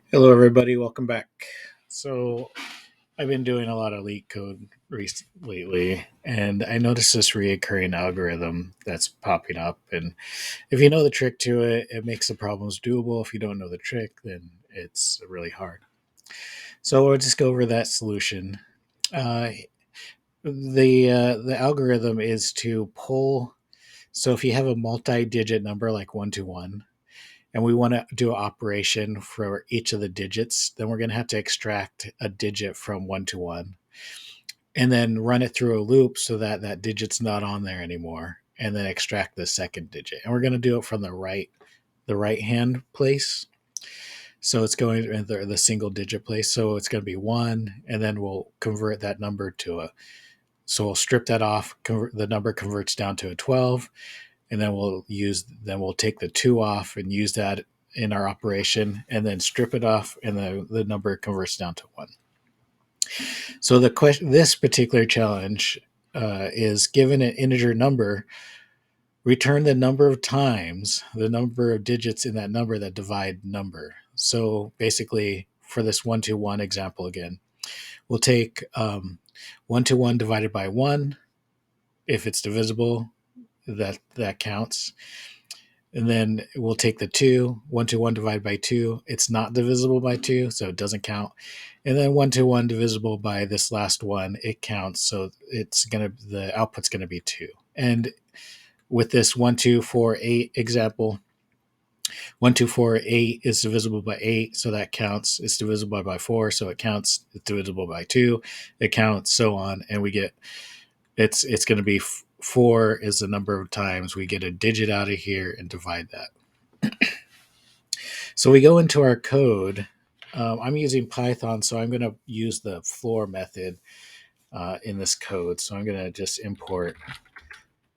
Hello, everybody. Welcome back. So, I've been doing a lot of Leetcode lately, and I noticed this reoccurring algorithm that's popping up. And if you know the trick to it, it makes the problems doable. If you don't know the trick, then it's really hard. So, we'll just go over that solution. Uh, the algorithm is to pull. So, if you have a multi-digit number like 121, and we want to do an operation for each of the digits, then we're going to have to extract a digit from 121 and then run it through a loop so that that digit's not on there anymore, and then extract the second digit. And we're going to do it from the right hand place. So it's going to the single digit place. So it's going to be one, and then we'll convert that number to a. So we'll strip that off. The number converts down to a 12, and then we'll take the 2 off and use that in our operation, and then strip it off, and the number converts down to 1. So this particular challenge is given an integer number, return the number of times, the number of digits in that number that divide number. So basically, for this 121 example again, we'll take 121 divided by 1. If it's divisible, that counts. And then we'll take the 2, 121 divided by 2. It's not divisible by 2, so it doesn't count. And then 121 divisible by this last one, it counts. So the output's gonna be 2. And with this 1248 example, 1248 is divisible by 8, so that counts. It's divisible by 4, so it counts. It's divisible by 2, it counts, so on. And we get it's going to be 4 is the number of times we get a digit out of here and divide that. So we go into our code. I'm using Python, so I'm going to use the floor method in this code. So I'm going to just import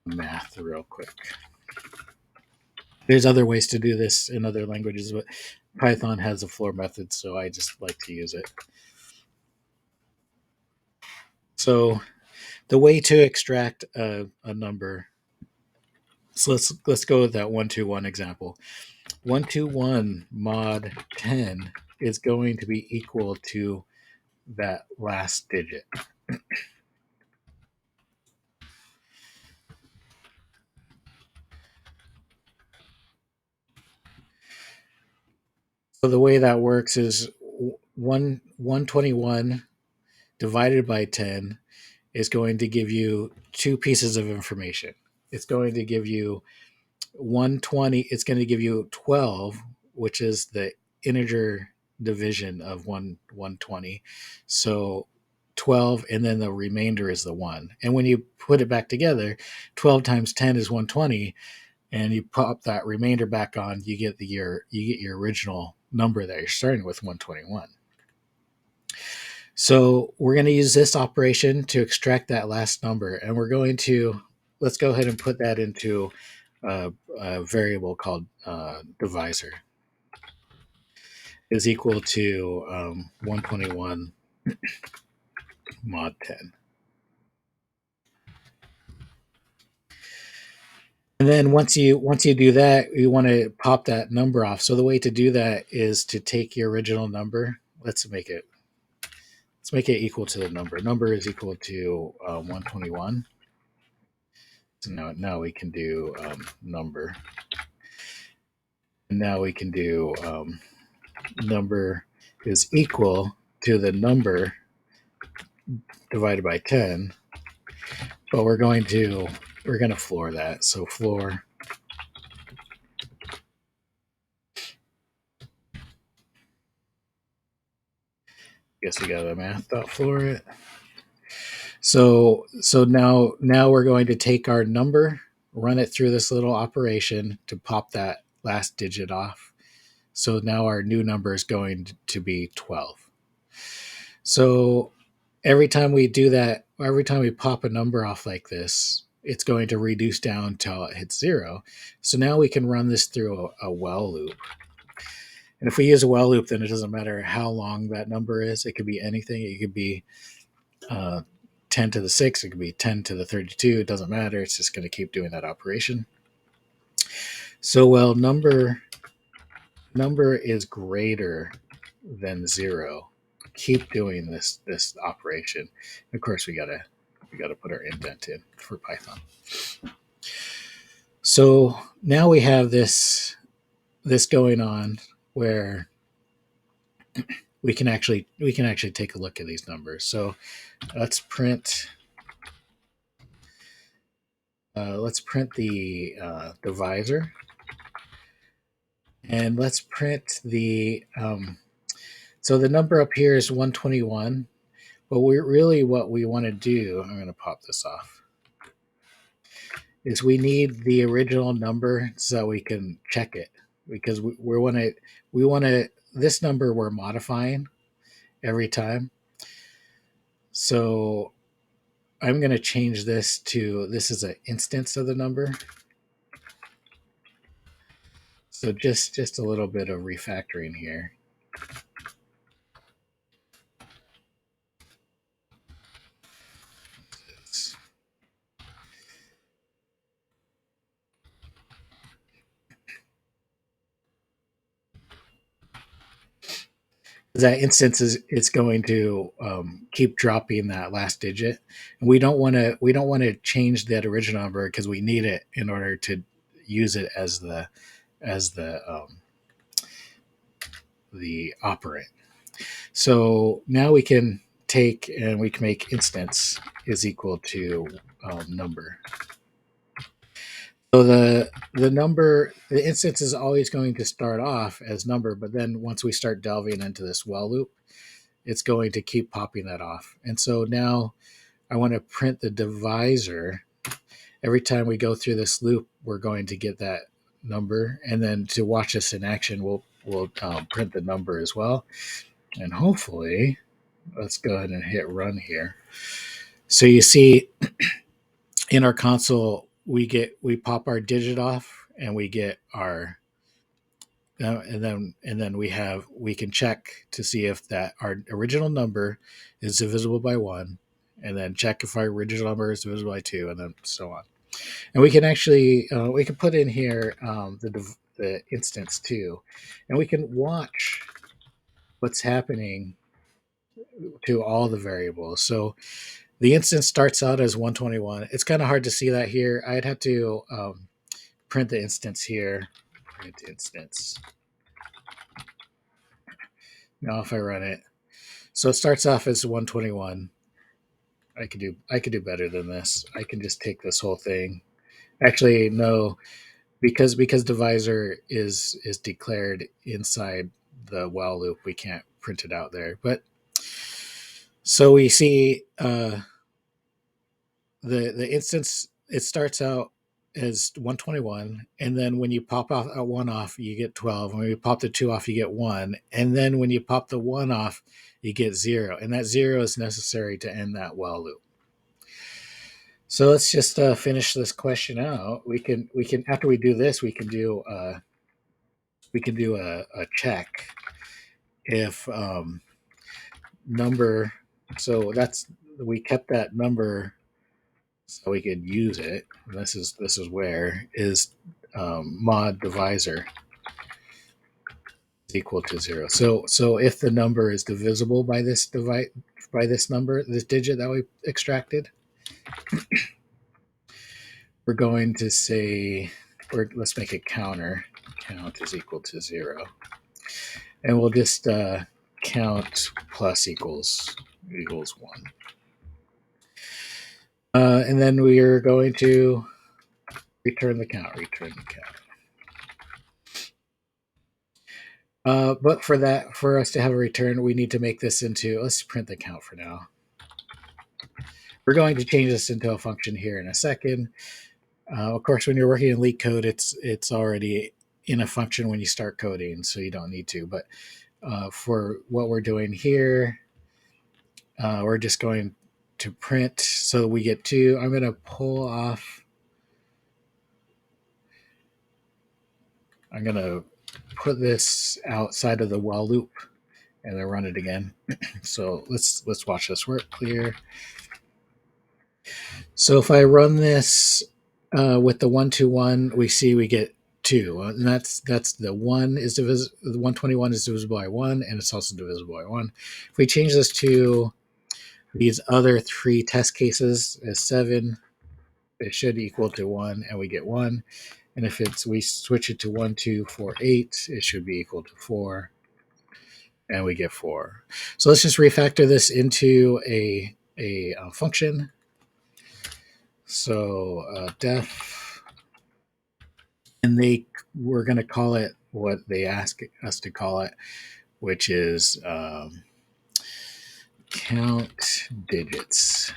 math real quick. There's other ways to do this in other languages, but Python has a floor method, so I just like to use it. So the way to extract a number. So let's go with that 121 example. 121 mod 10 is going to be equal to that last digit. So the way that works is 121 divided by 10 is going to give you two pieces of information. It's going to give you 120, it's going to give you 12, which is the integer division of 120. So 12, and then the remainder is the 1. And when you put it back together, 12 times 10 is 120, and you pop that remainder back on, you get your original number that you're starting with, 121. So we're going to use this operation to extract that last number, and let's go ahead and put that into a variable called divisor is equal to 121 mod 10. And then once you do that, you want to pop that number off. So the way to do that is to take your original number. Let's make it equal to the number. Number is equal to 121. So now we can do number. And now we can do number is equal to the number divided by 10. But we're going to floor that. So floor. Guess we got a math dot floor it. So now we're going to take our number, run it through this little operation to pop that last digit off. So now our new number is going to be 12. So every time we do that, every time we pop a number off like this, it's going to reduce down until it hits 0. So now we can run this through a while loop. And if we use a while loop, then it doesn't matter how long that number is. It could be anything. It could be 10 to the 6. It could be 10 to the 32. It doesn't matter. It's just going to keep doing that operation. So, well, number is greater then 0. Keep doing this operation. Of course, we gotta put our indent in for Python. So now we have this going on where we can actually take a look at these numbers. So let's print the divisor, and let's print the so the number up here is 121, but what we want to do, I'm going to pop this off, is we need the original number so we can check it, because we want to this number we're modifying every time. So I'm going to change this to, this is an instance of the number. So just a little bit of refactoring here. That instance is it's going to keep dropping that last digit, and we don't want to change that original number because we need it in order to use it as the operand. So now we can take and we can make instance is equal to number. So the instance is always going to start off as number, but then once we start delving into this while loop, it's going to keep popping that off. And so now I want to print the divisor. Every time we go through this loop, we're going to get that number. And then to watch this in action, we'll print the number as well. And hopefully, let's go ahead and hit run here. So you see in our console, we pop our digit off, and we get our and then we can check to see if that our original number is divisible by 1, and then check if our original number is divisible by 2, and then so on. And we can actually we can put in here the instance too, and we can watch what's happening to all the variables. So the instance starts out as 121. It's kind of hard to see that here. I'd have to print the instance here. Print instance. Now if I run it, so it starts off as 121. I could do better than this. I can just take this whole thing. Actually, no, because divisor is declared inside the while loop, we can't print it out there. But so we see the instance, it starts out as 121, and then when you pop off a 1 off, you get 12. When you pop the 2 off, you get 1, and then when you pop the 1 off, you get 0, and that 0 is necessary to end that while loop. So let's just finish this question out. We can after we do this, we can do a check if number. So that's, we kept that number so we could use it. This is where is mod divisor is equal to 0. So if the number is divisible by this number, this digit that we extracted, we're going to say, or let's make it counter. Count is equal to 0, and we'll just count plus equals 1. And then we are going to return the count. But for us to have a return, we need to make this into, let's print the count for now. We're going to change this into a function here in a second. Of course, when you're working in Leetcode, it's already in a function when you start coding, so you don't need to. But for what we're doing here, we're just going to print. So we get 2. I'm going to pull off. I'm going to put this outside of the while loop and then run it again. So let's watch this work. Clear. So if I run this with the 121, we see we get 2, and that's the 121 is divisible by 1, and it's also divisible by 1. If we change this to these other 3 test cases as 7, it should equal to 1, and we get 1. And if we switch it to 1, 2, 4, 8, it should be equal to 4, and we get 4. So let's just refactor this into a function. So def, and we're going to call it what they ask us to call it, which is count digits.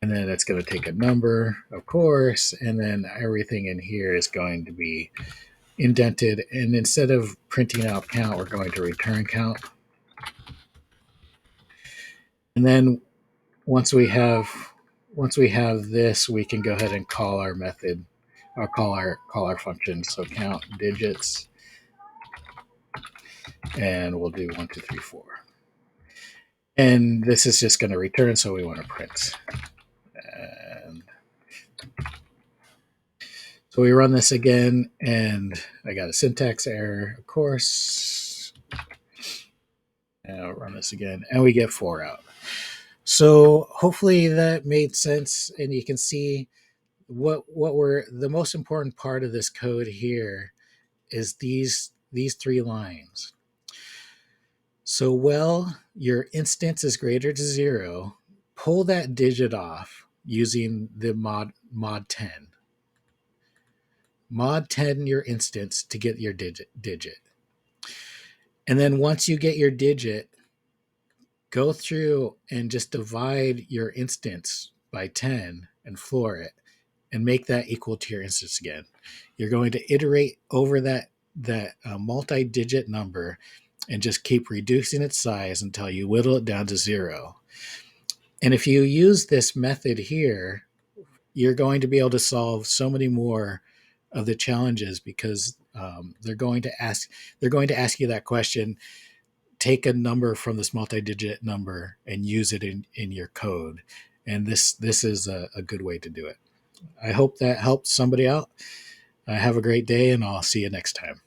And then it's going to take a number, of course, and then everything in here is going to be indented. And instead of printing out count, we're going to return count. And then once we have this, we can go ahead and call our method, or call our function. So count digits, and we'll do 1, 2, 3, 4. And this is just going to return, so we want to print. And so we run this again, and I got a syntax error, of course. And I'll run this again, and we get 4 out. So hopefully that made sense, and you can see what we're the most important part of this code here is these 3 lines. So your instance is greater to 0, pull that digit off using the mod 10. Mod 10 your instance to get your digit. And then once you get your digit, go through and just divide your instance by 10 and floor it and make that equal to your instance again. You're going to iterate over that multi-digit number and just keep reducing its size until you whittle it down to 0. And if you use this method here, you're going to be able to solve so many more of the challenges, because they're going to ask you that question. Take a number from this multi-digit number and use it in your code. And this is a good way to do it. I hope that helped somebody out. Have a great day, and I'll see you next time.